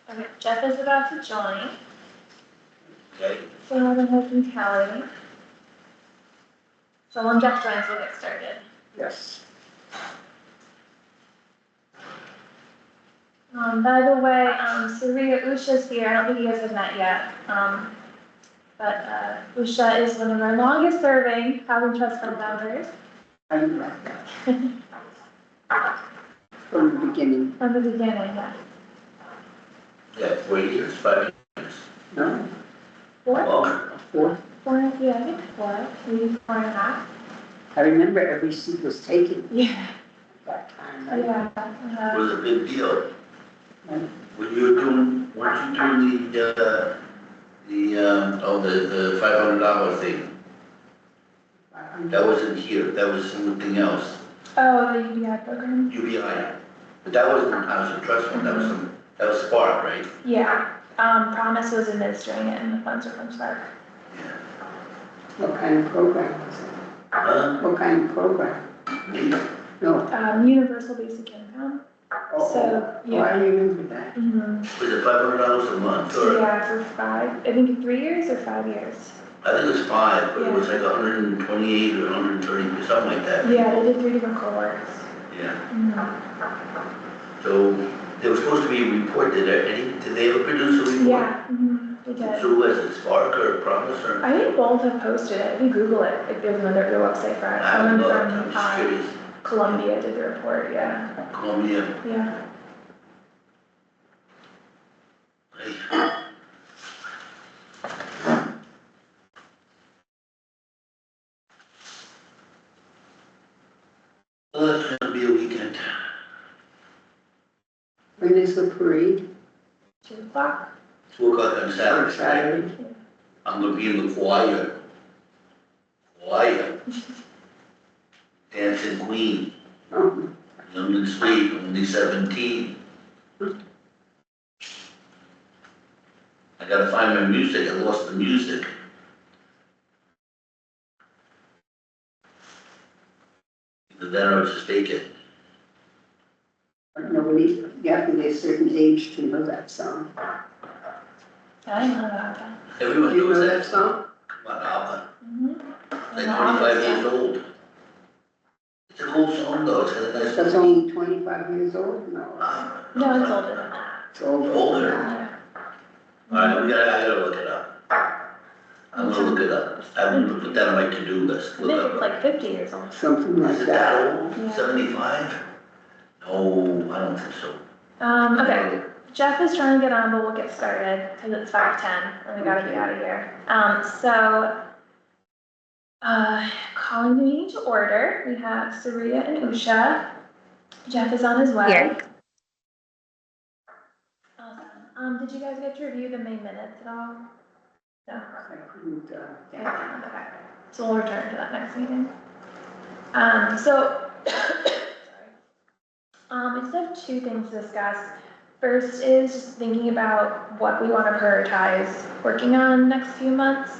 Okay, Jeff is about to join, Okay, so I haven't heard from Kelly. So when Jeff joins, we'll get started. yes. By the way, Surya Usha's here, I don't think you guys have met yet. But Usha is one of our longest serving Housing Trust Fund members. I like that. From the beginning, From the beginning, yeah. Yeah, 4 years, 5 years. no, Four? Longer. four. Yeah, I think four, maybe 4.5. I remember every seat was taken Yeah. at that time, right? Yeah. It was a big deal. And When you were doing, weren't you doing the $500 thing? That wasn't here, that was something else, Oh, the UBI program? UBI. But that wasn't Housing Trust Fund, that was Spark, right? Yeah. Promise was administering it and the funds are from Spark. Yeah. What kind of program was it? Huh? What kind of program? Me? No. Universal basic income. So, Oh, I remember that. Mm-hmm. Was it $500 a month, or? Yeah, for 5, I think 3 years or 5 years. I think it was 5, but it was like 128 or 130, something like that. Yeah, they did 3 different cohorts. Yeah, Mm-hmm. so there was supposed to be a report, did they ever produce a report? Yeah, they did. So was it Spark or Promise or? I think both have posted it. If you Google it, like there's another website for it. I haven't Someone looked, I'm just from curious. Columbia did the report, yeah. Columbia. Yeah. Well, it's gonna be a weekend. When is the parade? 2 o'clock. 2 o'clock on Saturday. Saturday? I'm gonna be in the choir. Choir. Dancing Queen, Oh, young and sweet, only 17. I gotta find my music, I lost the music. Either that or just take it. but nobody, you have to be a certain age to know that song. I didn't know about that. Everyone Do you knows know that. that song? Come on, Alma. Mm-hmm. Like 25 years old. It's a cool song though, it's got a nice. That's only 25 years old? No. No, it's older than that. It's older. Older. Yeah. Alright, I gotta look it up. I'm gonna look it up. I'm gonna put that on my to-do list. I think Look it's up. like 50 years old. Something like Is it that. that old? Yeah. 75? No, I don't think so. Okay. Jeff is trying to get on, but we'll get started because it's 5:10 and we gotta be out of here. Calling the meeting to order. We have Surya and Usha. Jeff is on his way. Here. Awesome. Did you guys get to review the May minutes at all? No. I couldn't, Okay. So we'll return to that next meeting. Sorry. We just have 2 things to discuss. First is just thinking about what we want to prioritize working on next few months.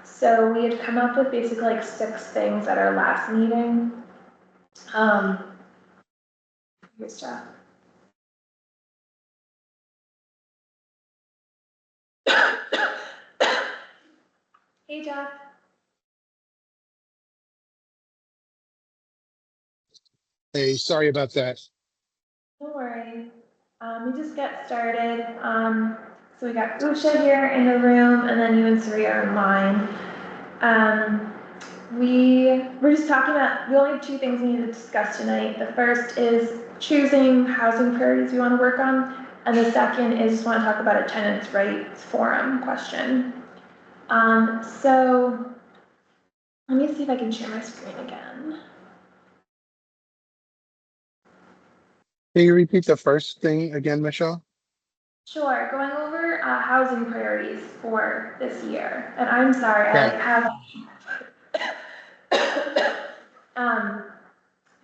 So we had come up with basically like 6 things at our last meeting. Here's Jeff. Hey Jeff. Hey, sorry about that. No worries. We just get started. So we got Usha here in the room, and then you and Surya are in line. We're just talking about, we only have 2 things we need to discuss tonight. The first is choosing housing priorities we want to work on, and the second is just want to talk about a tenants' rights forum question. So let me see if I can share my screen again. Can you repeat the first thing again, Michelle? Sure, going over housing priorities for this year. And I'm sorry, I Okay. have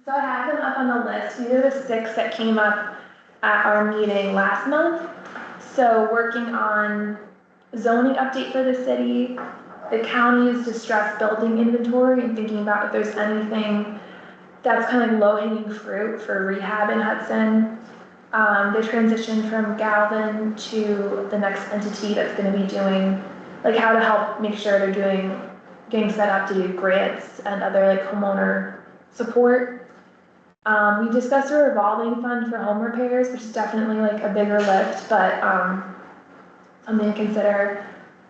so I have them up on the list. These are the 6 that came up at our meeting last month. So working on zoning update for the city, the county's distressed building inventory, and thinking about if there's anything that's kind of like low-hanging fruit for rehab in Hudson. the transition from Galvin to the next entity that's gonna be doing, like how to help make sure they're getting set up to do grants and other like homeowner support. We discussed a revolving fund for home repairs, which is definitely like a bigger lift, but, something to consider.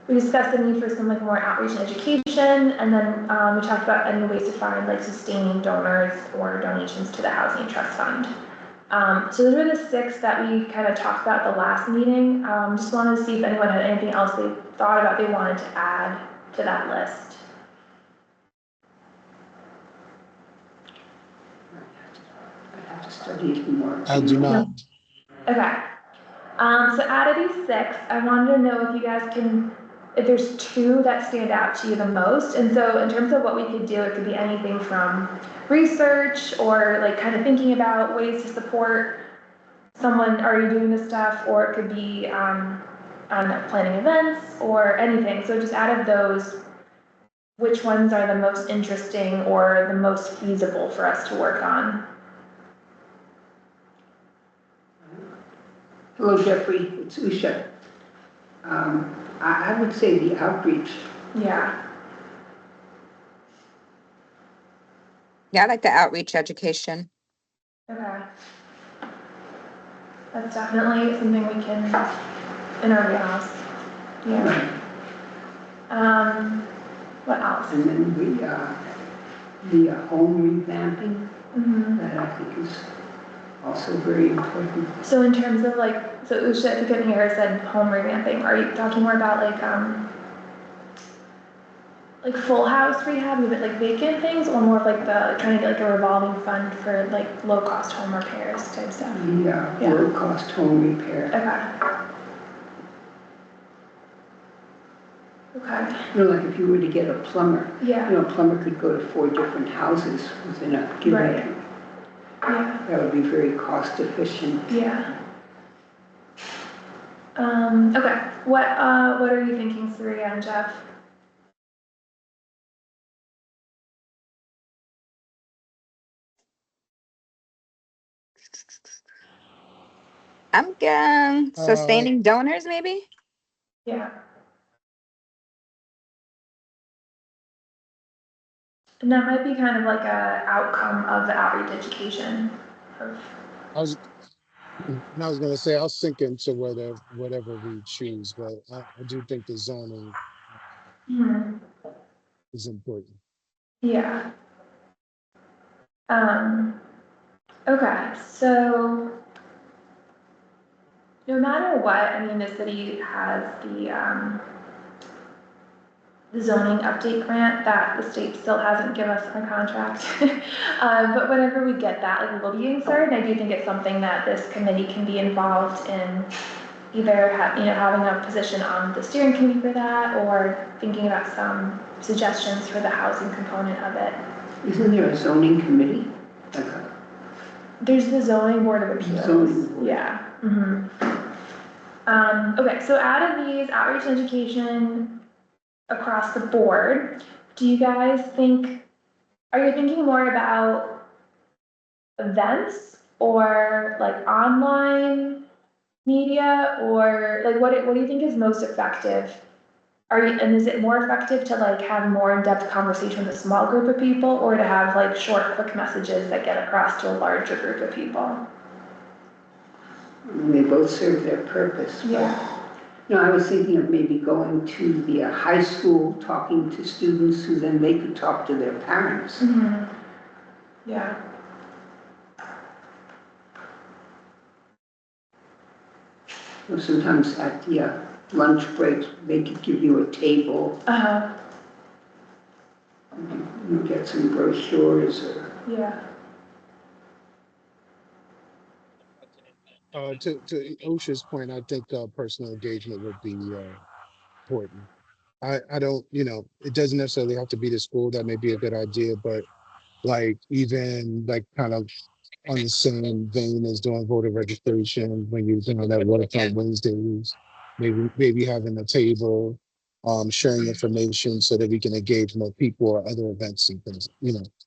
We discussed the need for some like more outreach and education, and then, we talked about any ways to find like sustaining donors or donations to the housing trust fund. So those were the 6 that we kind of talked about at the last meeting. Just wanted to see if anyone had anything else they thought about they wanted to add to that list. I'd have to study it more. I do not. Okay. So out of these 6, I wanted to know if you guys if there's 2 that stand out to you the most. And so in terms of what we could do, it could be anything from research or like kind of thinking about ways to support someone already doing this stuff, or it could be, I don't know, planning events or anything. So just out of those, which ones are the most interesting or the most feasible for us to work on? Hello, Jeffrey, it's Usha. I would say the outreach. Yeah. Yeah, I like the outreach education. Okay. That's definitely something we can, in our wheelhouse. Yeah. What else? And then the home revamping, Mhm. that I think is also very important. So in terms of like, so Usha, if you couldn't hear, said home revamping, are you talking more about like full house rehab, a bit like vacant things, or more of like trying to get like a revolving fund for like low cost home repairs type stuff? The Yeah. low-cost home repair. Okay. You know, like if you were to get a plumber, Yeah. a plumber could go to 4 different houses within a given. Right. Yeah. That would be very cost efficient. Yeah. Okay. What are you thinking, Surya and Jeff? I'm going sustaining donors, maybe? Yeah. And that might be kind of like a outcome of the outreach education of, I was, I was gonna say, I'll sink into whatever we choose, but I do think the zoning Mhm. is important. Yeah. Okay, so no matter what, I mean, the city has the zoning update grant that the state still hasn't given us a contract. But whenever we get that, like, we'll be getting started. I do think it's something that this committee can be involved in, either having a position on the steering committee for that, or thinking about some suggestions for the housing component of it. Isn't there a zoning committee? Like a There's the zoning board of appeals. Zoning board. Yeah. Okay, so out of these, outreach and education across the board, do you guys are you thinking more about events or like online media, or like what do you think is most effective? And is it more effective to like have more in-depth conversation with a small group of people, or to have like short, quick messages that get across to a larger group of people? They both serve their purpose. But, Yeah. I was thinking of maybe going to the high school, talking to students who then they could talk to their parents. Mm-hmm. Yeah. Sometimes at the lunch breaks, they could give you a table, Uh-huh. Get some brochures or. Yeah. To OSHA's point, I think personal engagement would be important. I don't, it doesn't necessarily have to be the school. That may be a good idea, but like even like kind of on the same vein as doing voter registration, when you're doing that waterfront Wednesdays, maybe having a table, sharing information so that we can engage more people, or other events and things,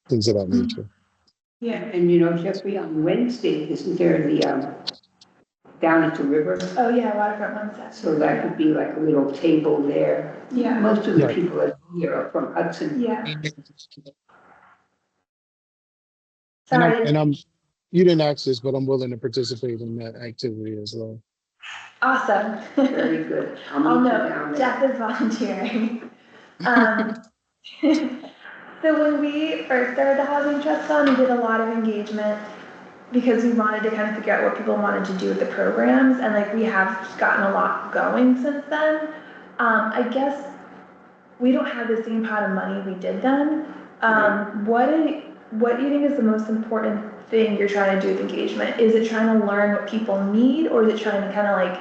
things of that nature. Yeah. And Jeffrey, on Wednesday, isn't there down at the river. Oh, yeah, waterfront one set. So that could be like a little table there. Yeah, Most of the Right. people that are here are from Hudson. yeah. And Sorry, you didn't ask this, but I'm willing to participate in that activity as well. Very awesome. good. Oh, I'll meet you no, down there. Jeff is volunteering. Um, so when we first started the Housing Trust Fund, we did a lot of engagement because we wanted to kind of figure out what people wanted to do with the programs, and like we have gotten a lot going since then. I guess we don't have the same pot of money we did then. What do you think is the most important thing you're trying to do with engagement? Is it trying to learn what people need, or is it trying to kind of like,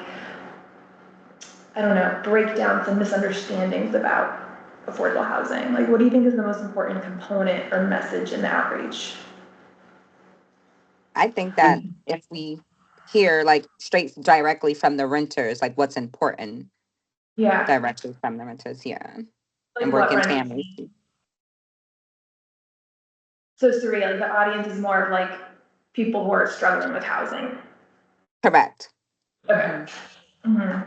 I don't know, break down some misunderstandings about affordable housing? Like, what do you think is the most important component or message in the outreach? I think that if we hear like straight directly from the renters, like what's important Yeah, directly from the renters, yeah. like And what work in renters families. need. So Surya, like the audience is more of like people who are struggling with housing. Correct. Okay. hmm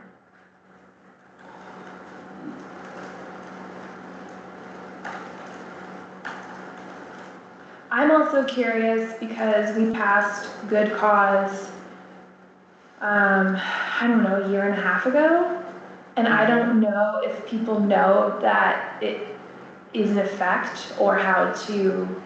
I'm also curious because we passed Good Cause, I don't know, a year and a half ago. And I don't know if people know that it is in effect or how to,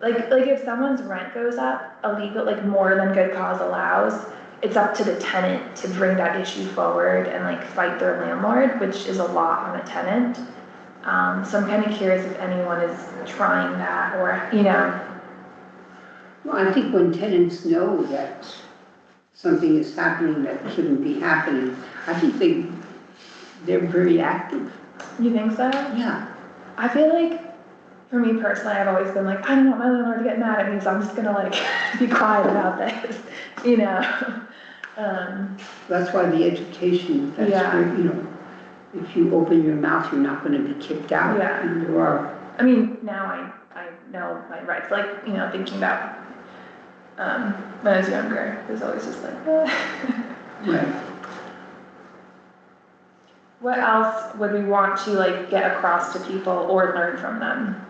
like if someone's rent goes up illegal, like more than Good Cause allows, it's up to the tenant to bring that issue forward and like fight their landlord, which is a lot on a tenant. So I'm kind of curious if anyone is trying that or, you know. Well, I think when tenants know that something is happening that shouldn't be happening, I think they're very active. You think so? Yeah. I feel like, for me personally, I've always been like, I don't want my landlord to get mad at me, so I'm just gonna like be quiet about this, you know? That's why the education, that's Yeah. where, you know, if you open your mouth, you're not gonna be kicked out. Yeah. And there are, I mean, now I know my rights, like, you know, thinking about, when I was younger, it was always just like, right. What else would we want to like get across to people or learn from them?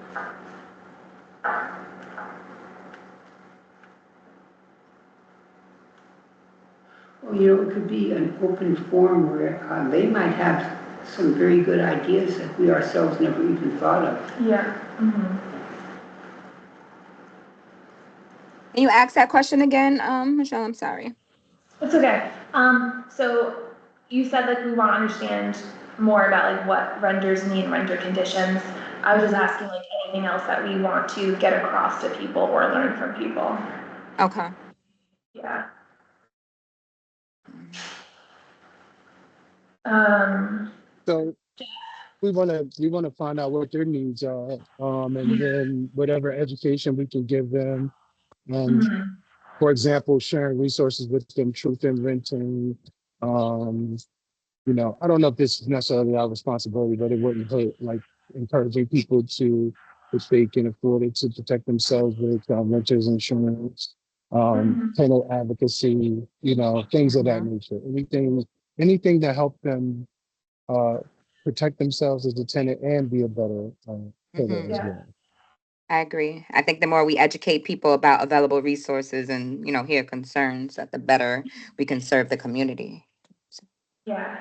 Well, you know, it could be an open forum where they might have some very good ideas that we ourselves never even thought of. Yeah. Mm-hmm. Can you ask that question again, Michelle? I'm sorry. It's okay. So you said like we want to understand more about like what renters need and renter conditions. I was just asking like anything else that we want to get across to people or learn from people. Okay. Yeah. Um, So we want to find out what their needs are, and then whatever education we can give them. mhm. For example, sharing resources with them, truth in renting. Um, you know, I don't know if this is necessarily our responsibility, but it wouldn't hurt, like encouraging people to, if they can afford it, to protect themselves with renters insurance, Mhm. tenant advocacy, you know, things of that nature. Anything that help them uh, protect themselves as a tenant and be a better tenant as Yeah. well. I agree. I think the more we educate people about available resources and, you know, hear concerns, that the better we can serve the community. Yeah.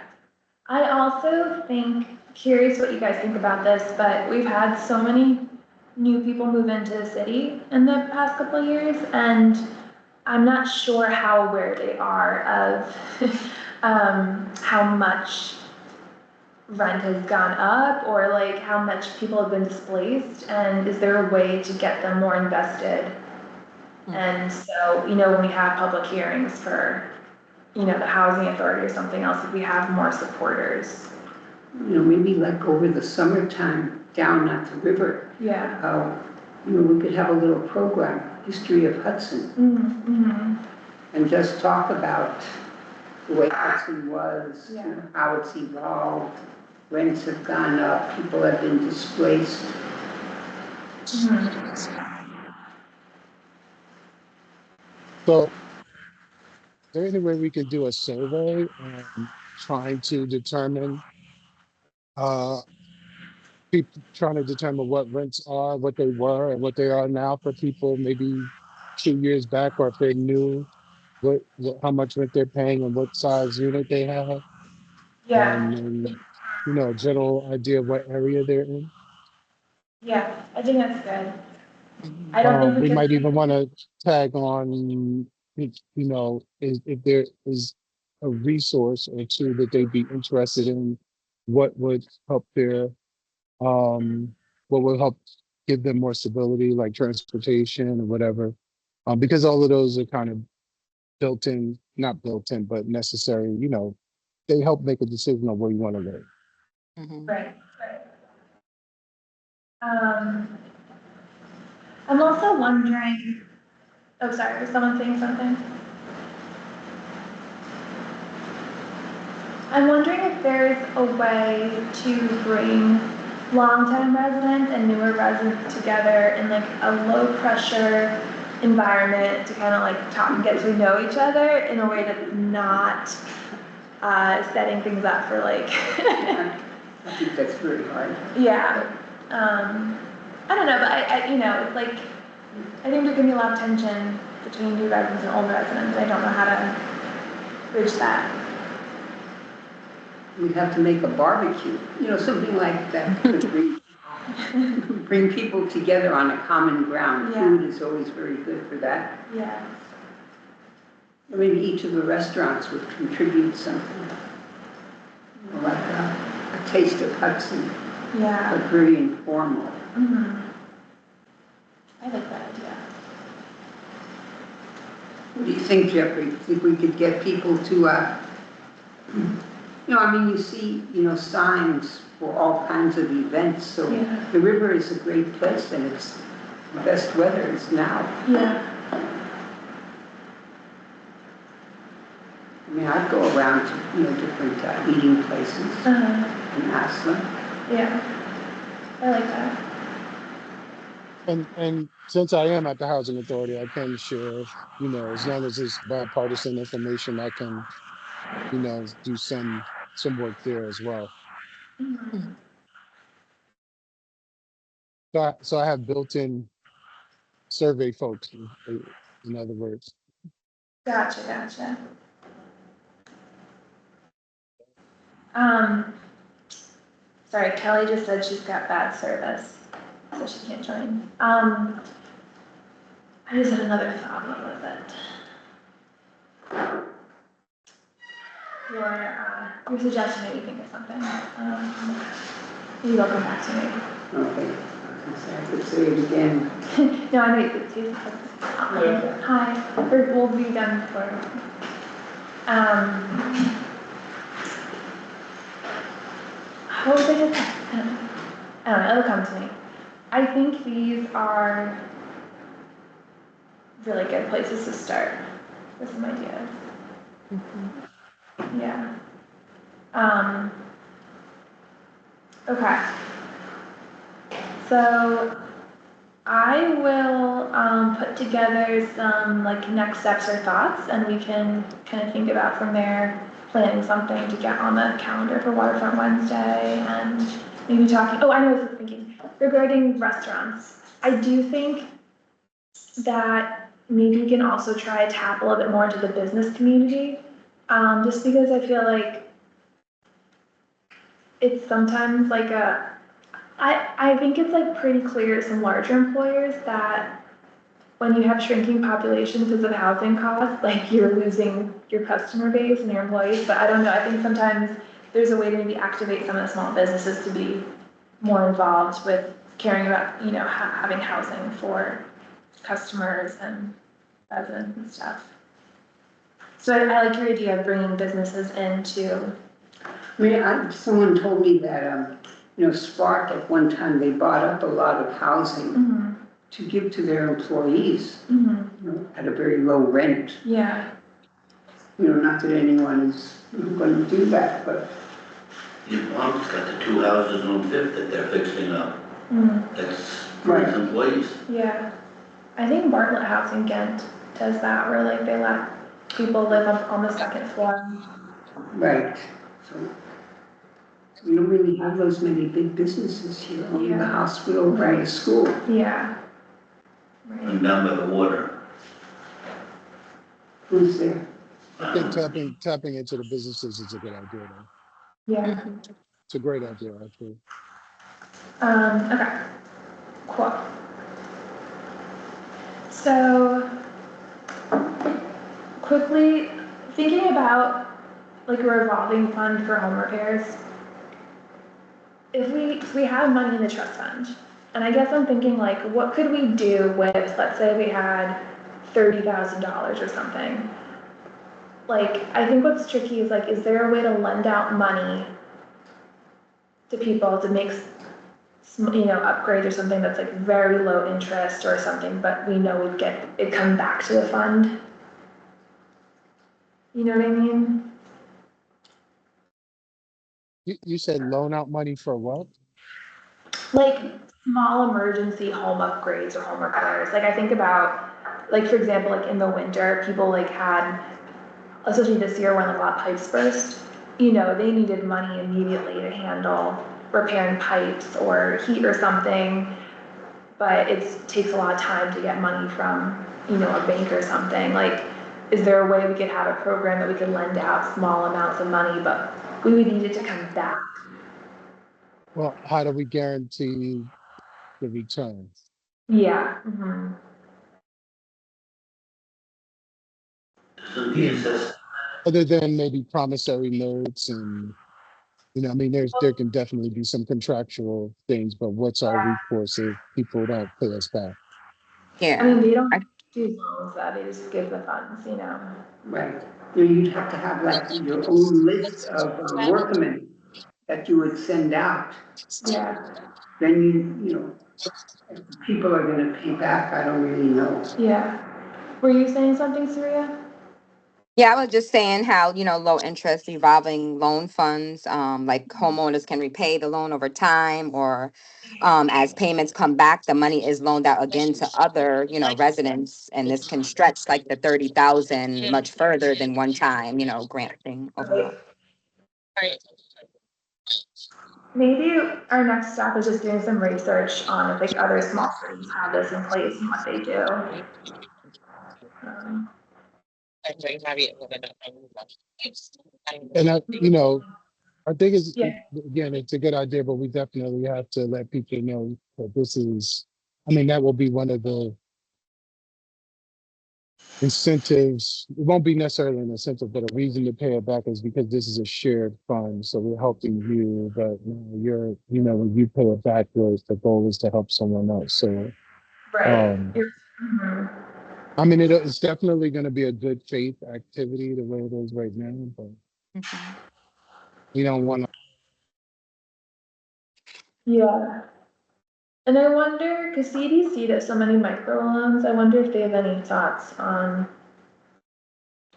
I also think, curious what you guys think about this, but we've had so many new people move into the city in the past couple of years, and I'm not sure how aware they are of how much rent has gone up or like how much people have been displaced, and is there a way to get them more invested? And so, you know, when we have public hearings for, you know, the housing authority or something else, if we have more supporters. You know, maybe like over the summertime down at the river, Yeah. you know, we could have a little program, History of Hudson, Mm-hmm. and just talk about the way Hudson was, Yeah. you know, how it's evolved, rents have gone up, people have been displaced. Mm-hmm. So there any way we could do a survey on trying to determine, uh, people trying to determine what rents are, what they were, and what they are now for people maybe 2 years back, or if they're new, how much rent they're paying and what size unit they have, Yeah, and a general idea of what area they're in. yeah, I think that's good. Mhm. I don't think we We could. might even want to tag on, if there is a resource or two that they'd be interested in, what would help their, what would help give them more stability, like transportation or whatever. Because all of those are kind of built in, not built in, but necessary, they help make a decision on where you want to live. Mhm. Right, right. Um, I'm also wondering, oh, sorry, was someone saying something? I'm wondering if there's a way to bring longtime residents and newer residents together in like a low pressure environment to kind of like talk and get to know each other in a way that's not setting things up for like, I think that's very hard. yeah. I don't know, but it's like, I think there can be a lot of tension between new residents and old residents. I don't know how to bridge that. We'd have to make a barbecue, something like that could bring people together on a common ground. Yeah. Food is always very good for that. Yeah. Or maybe each of the restaurants would contribute something. Like a taste of Hudson, Yeah. but very informal. Mm-hmm. I like that idea. What do you think, Jeffrey? Think we could get people to, you see, signs for all kinds of events. So Yeah. the river is a great place, and it's the best weather is now. Yeah. I mean, I'd go around to, different eating places Uh-huh. and ask them. Yeah. I like that. And since I am at the housing authority, I can share, as long as it's bipartisan information, I can, do some work there as well. Mm-hmm. So I have built-in survey folks, in other words. Gotcha. Um, sorry, Kelly just said she's got bad service, so she can't join. I just had another thought. What was it? Your suggestion made me think of something. Maybe they'll come back to me. Okay. I could say it again. No, I know you could see. Hi, we'll be done before. What was I gonna say? I don't know, it'll come to me. I think these are really good places to start with some ideas. Mhm. Yeah. Okay. So I will put together some like next steps or thoughts, and we can kind of think about from there, planning something to get on the calendar for Waterfront Wednesday, and maybe talking. Oh, I know what I was thinking regarding restaurants. I do think that maybe we can also try to tap a little bit more into the business community, just because I feel like it's sometimes like I think it's like pretty clear to some larger employers that when you have shrinking populations because of housing costs, like you're losing your customer base and your employees. But I don't know, I think sometimes there's a way to maybe activate some of the small businesses to be more involved with caring about, having housing for customers and residents and stuff. So I like your idea of bringing businesses into. I mean, someone told me that, Spark at one time, they bought up a lot of housing Mm-hmm. to give to their employees, Mm-hmm. at a very low rent. Yeah. Not that anyone is going to do that, but Your mom's got the 2 houses on Fifth that they're fixing up. Mm-hmm. That's for his employees. Yeah. I think Bartlett House in Ghent does that, where like they let people live on the second floor. Right, so we don't really have those many big businesses here, only the Yeah. hospital and the Right. school. Yeah. Right. And down by the water. Who's there? I think tapping into the businesses is a good idea, though. Yeah. It's a great idea, actually. Okay. Cool. So, quickly, thinking about like a revolving fund for home repairs. If we have money in the trust fund, and I guess I'm thinking like, what could we do with, let's say we had $30,000 or something. Like, I think what's tricky is like, is there a way to lend out money to people to make, upgrades or something that's like very low interest or something, but we know we'd get it come back to the fund? You know what I mean? You said loan out money for what? Like small emergency home upgrades or home repairs. Like I think about, like for example, like in the winter, people like had, especially this year when a lot of pipes burst, they needed money immediately to handle repairing pipes or heat or something. But it takes a lot of time to get money from, a bank or something. Like, is there a way we could have a program that we could lend out small amounts of money, but we would need it to come back? Well, how do we guarantee the return? Yeah. Mm-hmm. Doesn't the assessor, Other than maybe promissory notes and, I mean, there can definitely be some contractual things, but what's our recourse if people don't pay us back? I Yeah. mean, they don't do loans, they just give the funds. Right, you'd have to have like your own list of workmen that you would send out. Yeah, Then if people are gonna pay back, I don't really know. yeah. Were you saying something, Surya? Yeah, I was just saying how, low interest revolving loan funds, like homeowners can repay the loan over time, or as payments come back, the money is loaned out again to other, residents, and this can stretch like the 30,000 much further than one time, granting overall. Maybe our next step is just doing some research on if like other small cities have this in place and what they do. Um, And I think yeah, again, it's a good idea, but we definitely have to let people know that that will be one of the incentives. It won't be necessarily an incentive, but a reason to pay it back is because this is a shared fund. So we're helping you, but when you pay it back, the goal is to help someone else. So, right. um, Mhm. it's definitely going to be a good faith activity the way it is right now, but Mhm. we don't want to. Yeah. And I wonder, because CDC does so many microloans, I wonder if they have any thoughts on,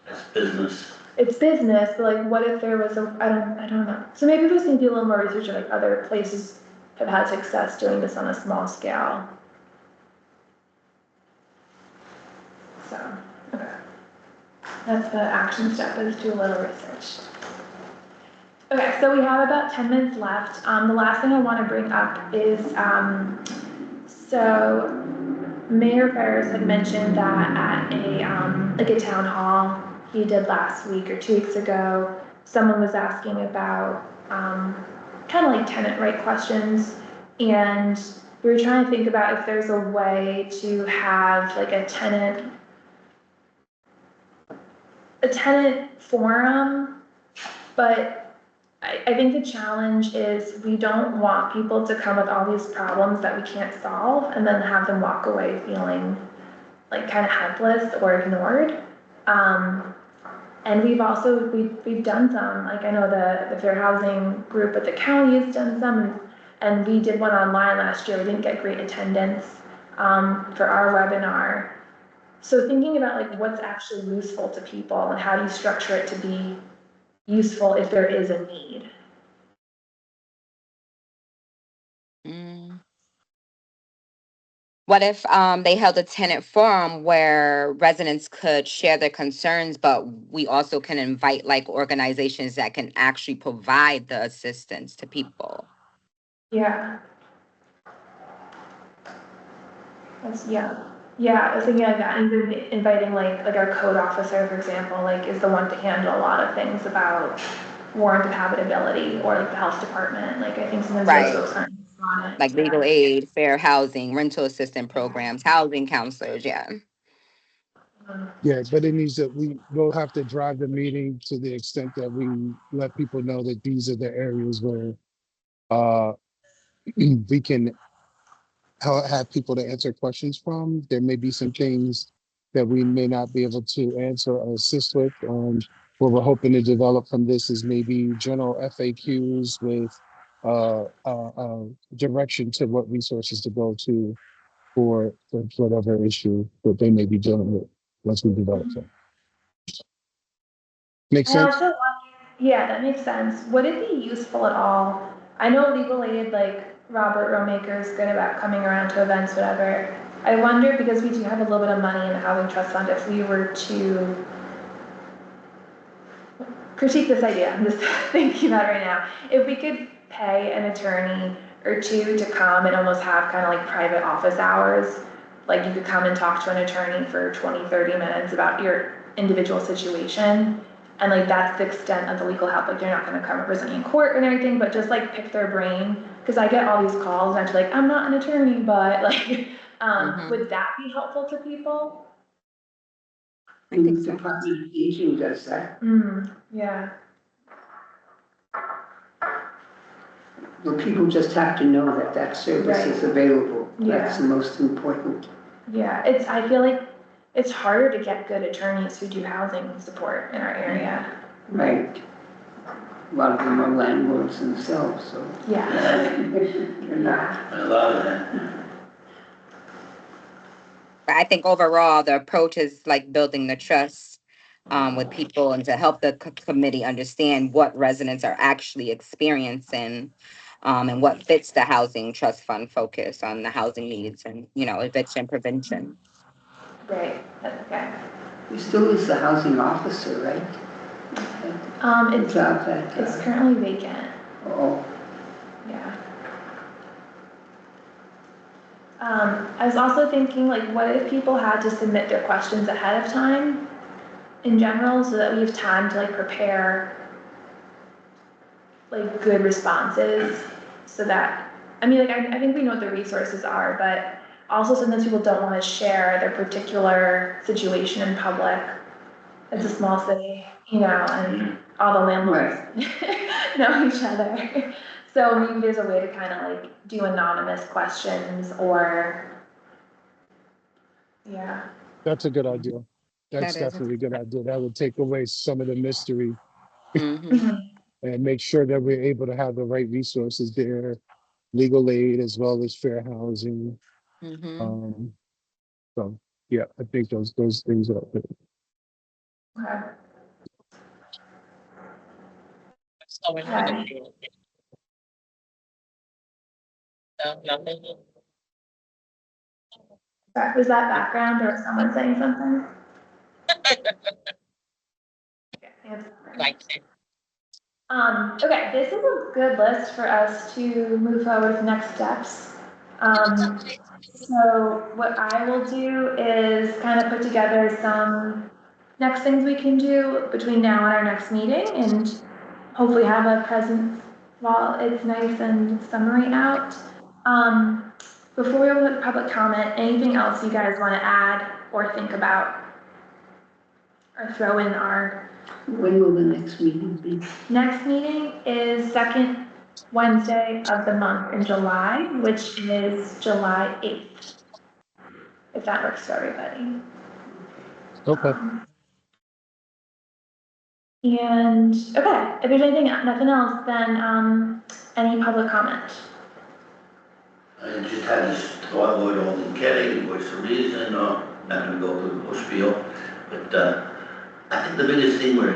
that's business. it's business, but like what if there was I don't know. So maybe we just need to do a little more research on like other places have had success doing this on a small scale. So, okay. That's the action step, is do a little research. Okay, so we have about 10 minutes left. The last thing I want to bring up is, so Mayor Ferris had mentioned that at a town hall he did last week or 2 weeks ago, someone was asking about, kind of like tenant right questions. And we were trying to think about if there's a way to have like a tenant forum, but I think the challenge is we don't want people to come with all these problems that we can't solve and then have them walk away feeling like kind of helpless or ignored. And we've done some, like I know the Fair Housing group at the county has done some, and we did one online last year. We didn't get great attendance for our webinar. So thinking about like what's actually useful to people and how do you structure it to be useful if there is a need. Mm. What if they held a tenant forum where residents could share their concerns, but we also can invite like organizations that can actually provide the assistance to people? Yeah. Yeah, I was thinking like that, and even inviting like our code officer, for example, like is the one to handle a lot of things about warrant of habitability, or like the health department, like I think sometimes those Right. folks aren't on it. Like legal aid, fair housing, rental assistance programs, housing counselors, yeah. Um, Yeah, but it needs that we will have to drive the meeting to the extent that we let people know that these are the areas where uh we can have people to answer questions from. There may be some things that we may not be able to answer or assist with. What we're hoping to develop from this is maybe general FAQs with direction to what resources to go to for whatever issue that they may be dealing with once we develop it. Make I sense? also wonder, yeah, that makes sense. Would it be useful at all? I know legal aid, like Robert Romaker is good about coming around to events, whatever. I wonder, because we do have a little bit of money in the housing trust fund, if we were to critique this idea, I'm just thinking about it right now. If we could pay an attorney or two to come and almost have kind of like private office hours, like you could come and talk to an attorney for 20, 30 minutes about your individual situation. And like that's the extent of the legal help. Like they're not gonna come represent you in court and everything, but just like pick their brain. Cause I get all these calls and I'm like, I'm not an attorney, but like, Mhm. would that be helpful to people? I think The so. Department of Aging does that. Yeah. Well, people just have to know that that service is available. That's the most important. Yeah, I feel like it's harder to get good attorneys who do housing support in our area. Right. A lot of them are landlords themselves, so. Yeah. They're not. A lot of that. But I think overall, the approach is like building the trust with people and to help the committee understand what residents are actually experiencing and what fits the housing trust fund focus on the housing needs and, you know, eviction prevention. Great, okay. He still is the housing officer, right? It's Job that, it's currently vacant, oh, yeah. I was also thinking like, what if people had to submit their questions ahead of time in general, so that we have time to like prepare like good responses, so that, I mean, like, I think we know what the resources are, but also sometimes people don't want to share their particular situation in public. It's a small city, you know, and all the landlords know each other. So maybe there's a way to kind of like do anonymous questions or, yeah. That's a good idea. That's That is. definitely a good idea. That would take away some of the mystery Mm-hmm. and make sure that we're able to have the right resources there, legal aid as well as fair housing. Mm-hmm. Um, so yeah, I think those things are good. Okay. So we're not gonna do it. Nothing. Was that background or someone saying something? Okay, it's background. Like that. Okay, this is a good list for us to move forward with next steps. So what I will do is kind of put together some next things we can do between now and our next meeting, and hopefully have a present while it's nice and summery out. Before we open up public comment, anything else you guys want to add or think about or throw in our when will the next meeting be? next meeting is second Wednesday of the month in July, which is July 8th. If that works for everybody. Okay. And, okay, if there's nothing else, then, any public comment? I just had this thought, Lloyd Alden Kelly, voice of reason, not gonna go through the whole spiel, but, I think the biggest thing we're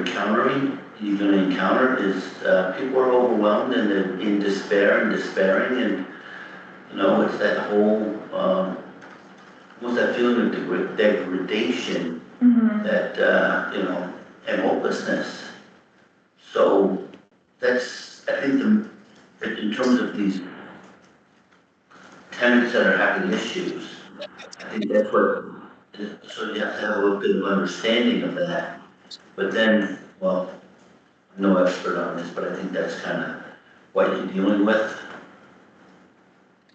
you're gonna encounter is, people are overwhelmed and they're in despair and despairing, and, you know, it's that whole, almost that feeling of degradation Mhm. that, and hopelessness. So that's, I think, in terms of these tenants that are having issues, I think that's what, so you have to have a little bit of understanding of that. But then, well, I'm no expert on this, but I think that's kind of what you're dealing with.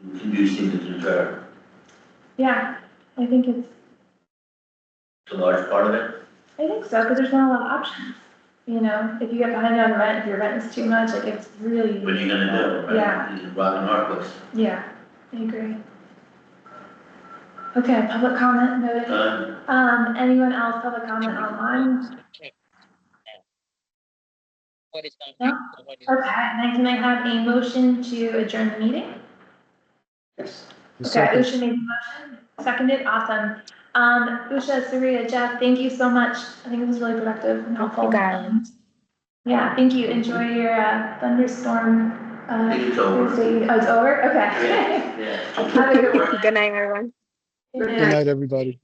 Inducing the concern, Yeah, I think it's, it's a large part of it. I think so, because there's not a lot of options. You know, if you get behind on rent, if your rent is too much, like it's really. What are you gonna do, right? Yeah. You can rock and hard place. Yeah, I agree. Okay, public comment noted. Anyone else public comment online? What is on? No? Okay, then can I have a motion to adjourn the meeting? Yes. Okay, Second. Usha made the motion, seconded, awesome. Usha, Surya, Jeff, thank you so much. I think it was really productive and helpful. you, guys. Yeah, thank you. Enjoy your thunderstorm. I think it's over. Thursday. Oh, it's over? Okay. Yeah. Have a good one. Good night, everyone. Good Good night, everybody.